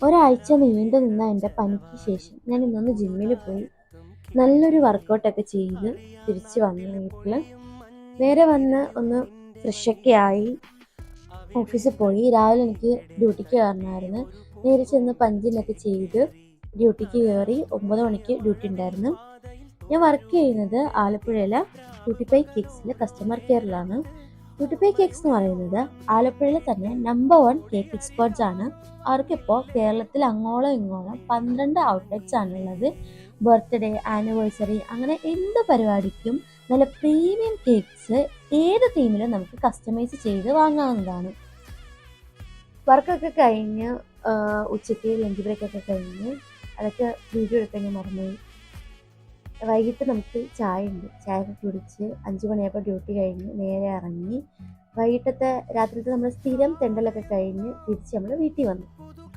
ഒരാഴ്ച നീണ്ടു നിന്ന എൻ്റെ പനിക്ക് ശേഷം ഞാൻ ഇന്നൊന്ന് ജിമ്മിൽ പോയി നല്ലൊരു വർക്കൗട്ടൊക്കെ ചെയ്ത് തിരിച്ച് വന്നു വീട്ടിൽ. നേരെ വന്ന് ഒന്ന് ഫ്രഷൊക്കെ ആയി ഓഫീസിൽ പോയി. രാവിലെ എനിക്ക് ഡ്യൂട്ടിക്ക് കയറണമായിരുന്നു. നേരെ ചെന്ന് പഞ്ചിനൊക്കെ ചെയ്ത് ഡ്യൂട്ടിക്ക് കയറി. 9 മണിക്ക് ഡ്യൂട്ടി ഉണ്ടായിരുന്നു. ഞാൻ വർക്ക് ചെയ്യുന്നത് ആലപ്പുഴയിലെ ക്യൂട്ടിഫൈ കേക്സിലെ കസ്റ്റമർ കെയറിലാണ്. ക്യൂട്ടിഫൈ കേക്സ് എന്ന് പറയുന്നത് ആലപ്പുഴയിൽ തന്നെ നമ്പർ 1 കേക്ക് എക്സ്പേർട്സ് ആണ്. അവർക്കിപ്പോൾ കേരളത്തിൽ അങ്ങോളം ഇങ്ങോളം 12 ഔട്ട്ലെറ്റ്സ് ആണുള്ളത്. ബർത്ത്ഡേ, ആനിവേഴ്സറി, അങ്ങനെ എന്ത് പരിപാടിക്കും നല്ല പ്രീമിയം കേക്ക്സ് ഏത് തീമിലും നമുക്ക് കസ്റ്റമൈസ് ചെയ്ത് വാങ്ങാവുന്നതാണ്. വർക്കൊക്കെ കഴിഞ്ഞ് ഉച്ചയ്ക്ക് ലഞ്ച് ബ്രേക്കൊക്കെ കഴിഞ്ഞ് അതൊക്കെ വീഡിയോ എടുക്കാൻ ഞാൻ മറന്നുപോയി. വൈകിട്ട് നമുക്ക് ചായ ഉണ്ട്. ചായയൊക്കെ കുടിച്ച് 5 മണിയായപ്പോൾ ഡ്യൂട്ടി കഴിഞ്ഞ് നേരെ ഇറങ്ങി. രാത്രിത്തെ നമ്മൾ സ്ഥിരം തെണ്ടലൊക്കെ കഴിഞ്ഞ് തിരിച്ച് നമ്മൾ വീട്ടിൽ വന്നു.